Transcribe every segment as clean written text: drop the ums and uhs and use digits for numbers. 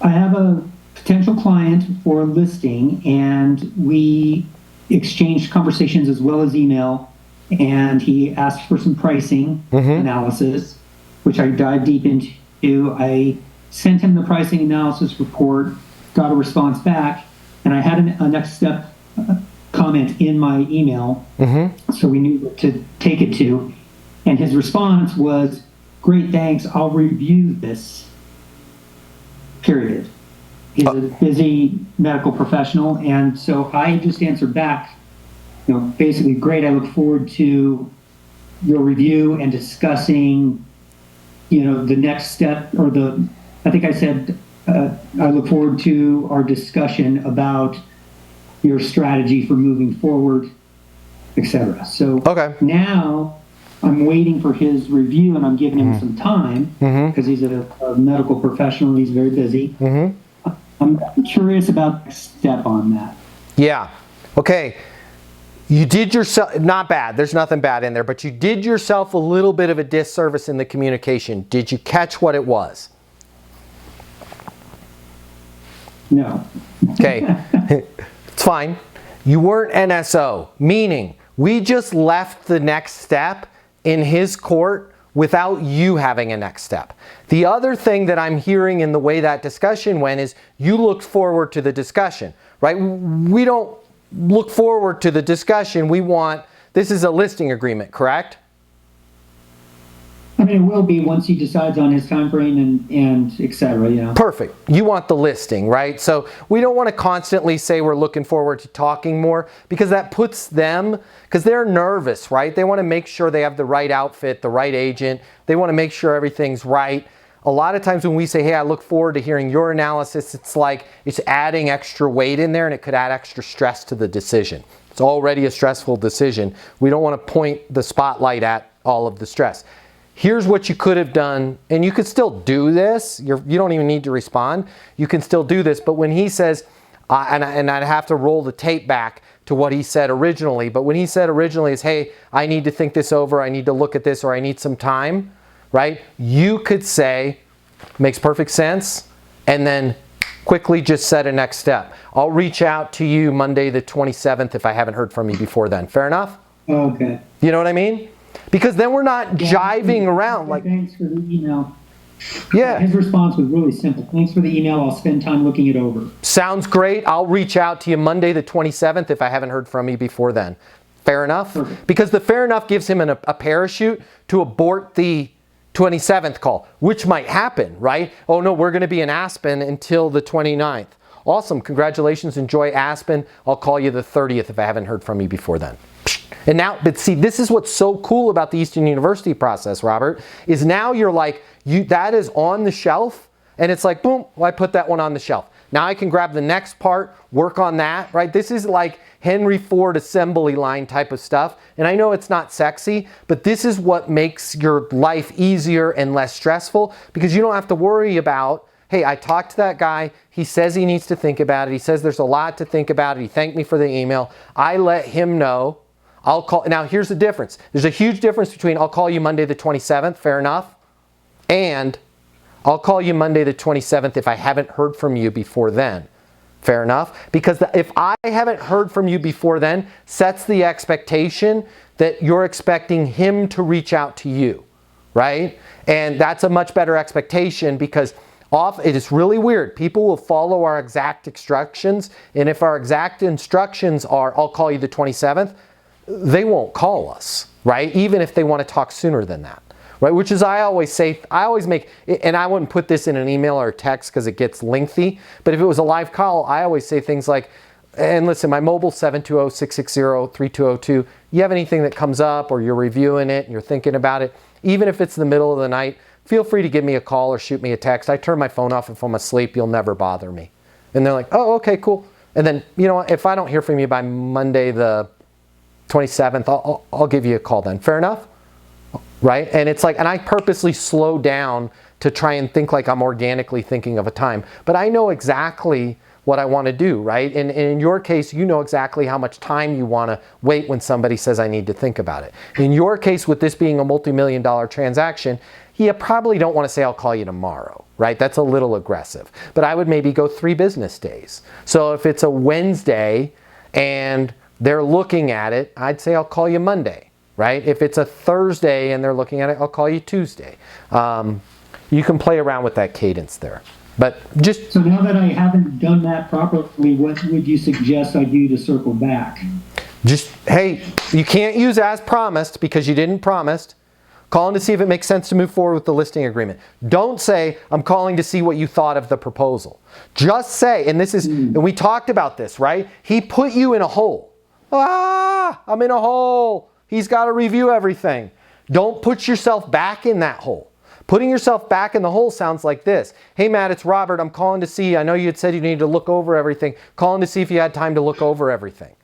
I have a potential client for a listing, and we exchanged conversations as well as email, and he asked for some pricing analysis, which I dived deep into. I sent him the pricing analysis report, got a response back, and I had a next step comment in my email, so we knew what to take it to. And his response was, "Great, thanks, I'll review this," period. He's a busy medical professional, and so I just answered back, basically, "Great, I look forward to your review and discussing, the next step," or I think I said, "I look forward to our discussion about your strategy for moving forward," etc. So now I'm waiting for his review, and I'm giving him some time because he's a medical professional and he's very busy. I'm curious about the step on that. Yeah. Okay. You did yourself, not bad, there's nothing bad in there, but you did yourself a little bit of a disservice in the communication. Did you catch what it was? No. Okay. It's fine. You weren't NSO, meaning we just left the next step in his court without you having a next step. The other thing that I'm hearing in the way that discussion went is you looked forward to the discussion, right? We don't look forward to the discussion. This is a listing agreement, correct? I mean, it will be once he decides on his time frame and et cetera, yeah. Perfect. You want the listing, right? So we don't want to constantly say we're looking forward to talking more, because that puts them, because they're nervous, right? They want to make sure they have the right outfit, the right agent. They want to make sure everything's right. A lot of times when we say, hey, I look forward to hearing your analysis, it's like it's adding extra weight in there, and it could add extra stress to the decision. It's already a stressful decision. We don't want to point the spotlight at all of the stress. Here's what you could have done, and you could still do this. You don't even need to respond. You can still do this, but when he says, and I'd have to roll the tape back to what he said originally, but when he said originally is, hey, I need to think this over, I need to look at this, or I need some time, right? You could say, makes perfect sense, and then quickly just set a next step. I'll reach out to you Monday the 27th if I haven't heard from you before then. Fair enough? Okay. You know what I mean? Because then we're not jiving around. Like, thanks for the email. Yeah. His response was really simple. Thanks for the email. I'll spend time looking it over. Sounds great. I'll reach out to you Monday the 27th if I haven't heard from you before then. Fair enough? Perfect. Because the fair enough gives him a parachute to abort the 27th call, which might happen, right? Oh no, we're going to be in Aspen until the 29th. Awesome. Congratulations. Enjoy Aspen. I'll call you the 30th if I haven't heard from you before then. And now, but see, this is what's so cool about the Easton University process, Robert, is now you're like, that is on the shelf, and it's like, boom, well, I put that one on the shelf. Now I can grab the next part, work on that, right? This is like Henry Ford assembly line type of stuff. And I know it's not sexy, but this is what makes your life easier and less stressful, because you don't have to worry about, hey, I talked to that guy. He says he needs to think about it. He says there's a lot to think about it. He thanked me for the email. I let him know. I'll call. Now, here's the difference. There's a huge difference between I'll call you Monday the 27th, fair enough, and I'll call you Monday the 27th if I haven't heard from you before then. Fair enough? Because if I haven't heard from you before then, sets the expectation that you're expecting him to reach out to you, right? And that's a much better expectation, because it is really weird. People will follow our exact instructions, and if our exact instructions are, I'll call you the 27th, they won't call us, right? Even if they want to talk sooner than that, right? Which is, I always say, I always make, and I wouldn't put this in an email or a text because it gets lengthy, but if it was a live call, I always say things like, and listen, my mobile 720-660-3202, you have anything that comes up or you're reviewing it and you're thinking about it, even if it's the middle of the night, feel free to give me a call or shoot me a text. I turn my phone off if I'm asleep. You'll never bother me. And they're like, oh, okay, cool. And then, you know what, if I don't hear from you by Monday the 27th, I'll give you a call then. Fair enough? Right? And it's like, and I purposely slow down to try and think like I'm organically thinking of a time. But I know exactly what I want to do, right? And in your case, you know exactly how much time you want to wait when somebody says I need to think about it. In your case, with this being a multi-million-dollar transaction, you probably don't want to say I'll call you tomorrow, right? That's a little aggressive. But I would maybe go 3 business days. So if it's a Wednesday and they're looking at it, I'd say I'll call you Monday, right? If it's a Thursday and they're looking at it, I'll call you Tuesday. You can play around with that cadence there. But just... So now that I haven't done that properly, what would you suggest I do to circle back? Just, hey, you can't use as promised because you didn't promise. Calling to see if it makes sense to move forward with the listing agreement. Don't say, I'm calling to see what you thought of the proposal. Just say, and this is, and we talked about this, right? He put you in a hole. I'm in a hole. He's got to review everything. Don't put yourself back in that hole. Putting yourself back in the hole sounds like this. Hey, Matt, it's Robert. I'm calling to see, I know you had said you needed to look over everything. Calling to see if you had time to look over everything.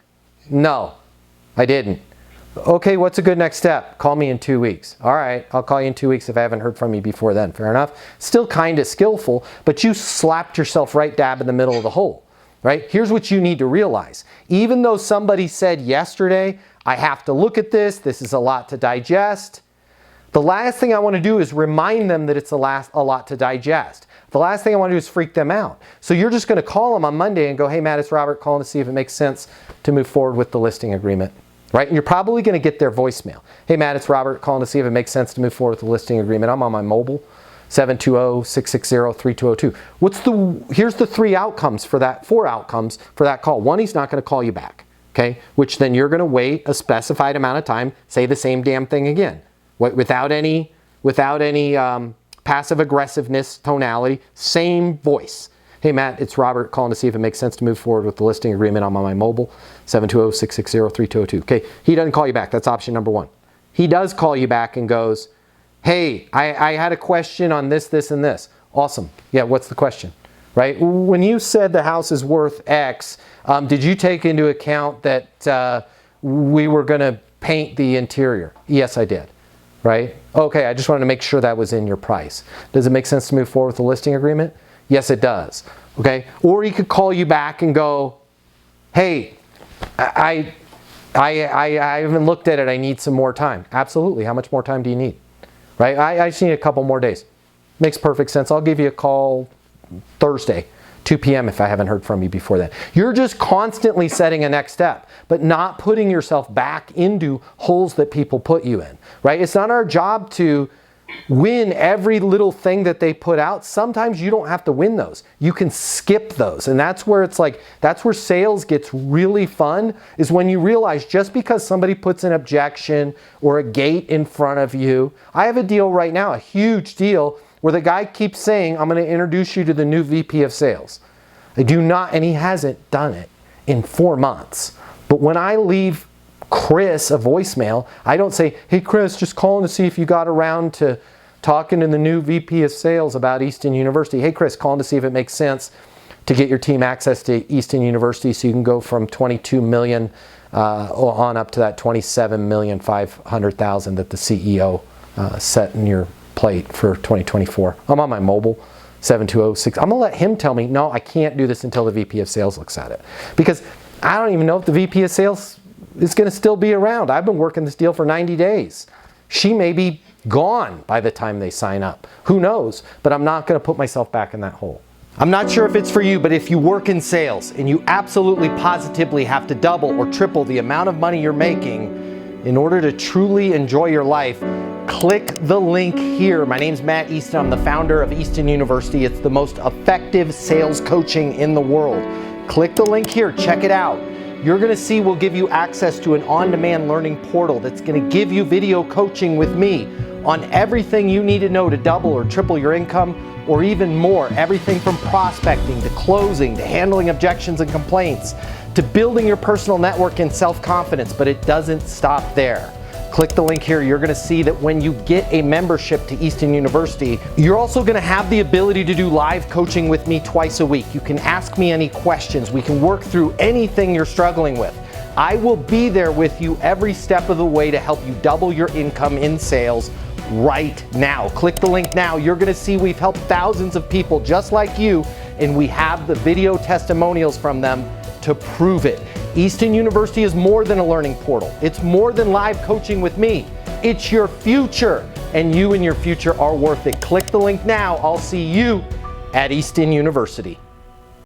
No, I didn't. Okay, what's a good next step? Call me in 2 weeks. All right, I'll call you in 2 weeks if I haven't heard from you before then. Fair enough? Still kind of skillful, but you slapped yourself right dab in the middle of the hole, right? Here's what you need to realize. Even though somebody said yesterday, I have to look at this, this is a lot to digest, the last thing I want to do is remind them that it's a lot to digest. The last thing I want to do is freak them out. So you're just going to call them on Monday and go, hey, Matt, it's Robert, calling to see if it makes sense to move forward with the listing agreement. Right? And you're probably going to get their voicemail. Hey, Matt, it's Robert, calling to see if it makes sense to move forward with the listing agreement. I'm on my mobile, 720-660-3202. Here's the 4 outcomes for that call. One, he's not going to call you back, okay? Which then you're going to wait a specified amount of time, say the same damn thing again, without any passive aggressiveness, tonality, same voice. Hey, Matt, it's Robert calling to see if it makes sense to move forward with the listing agreement. I'm on my mobile, 720-660-3202. Okay, he doesn't call you back. That's option number 1. He does call you back and goes, hey, I had a question on this, this, and this. Awesome. Yeah, what's the question? Right? When you said the house is worth X, did you take into account that we were going to paint the interior? Yes, I did. Right? Okay, I just wanted to make sure that was in your price. Does it make sense to move forward with the listing agreement? Yes, it does. Okay? Or he could call you back and go, hey, I haven't looked at it. I need some more time. Absolutely. How much more time do you need? Right? I just need a couple more days. Makes perfect sense. I'll give you a call Thursday, 2 p.m. if I haven't heard from you before then. You're just constantly setting a next step, but not putting yourself back into holes that people put you in. Right? It's not our job to win every little thing that they put out. Sometimes you don't have to win those. You can skip those. And that's where it's like, that's where sales gets really fun, is when you realize just because somebody puts an objection or a gate in front of you. I have a deal right now, a huge deal, where the guy keeps saying, I'm going to introduce you to the new VP of sales. I do not, and he hasn't done it in 4 months. But when I leave Chris a voicemail, I don't say, hey Chris, just calling to see if you got around to talking to the new VP of sales about Easton University. Hey Chris, calling to see if it makes sense to get your team access to Easton University so you can go from 22 million on up to that 27,500,000 that the CEO set in your plate for 2024. I'm on my mobile, 720-6. I'm gonna let him tell me, no, I can't do this until the VP of sales looks at it. Because I don't even know if the VP of sales is going to still be around. I've been working this deal for 90 days. She may be gone by the time they sign up. Who knows? But I'm not going to put myself back in that hole. I'm not sure if it's for you, but if you work in sales and you absolutely positively have to double or triple the amount of money you're making in order to truly enjoy your life, click the link here. My name's Matt Easton. I'm the founder of Easton University. It's the most effective sales coaching in the world. Click the link here. Check it out. You're going to see we'll give you access to an on-demand learning portal that's going to give you video coaching with me on everything you need to know to double or triple your income, or even more. Everything from prospecting to closing to handling objections and complaints to building your personal network and self-confidence. But it doesn't stop there. Click the link here. You're going to see that when you get a membership to Easton University, you're also going to have the ability to do live coaching with me twice a week. You can ask me any questions. We can work through anything you're struggling with. I will be there with you every step of the way to help you double your income in sales right now. Click the link now. You're going to see we've helped thousands of people just like you, and we have the video testimonials from them to prove it. Easton University is more than a learning portal. It's more than live coaching with me. It's your future. and you and your future are worth it. Click the link now. I'll see you at Easton University.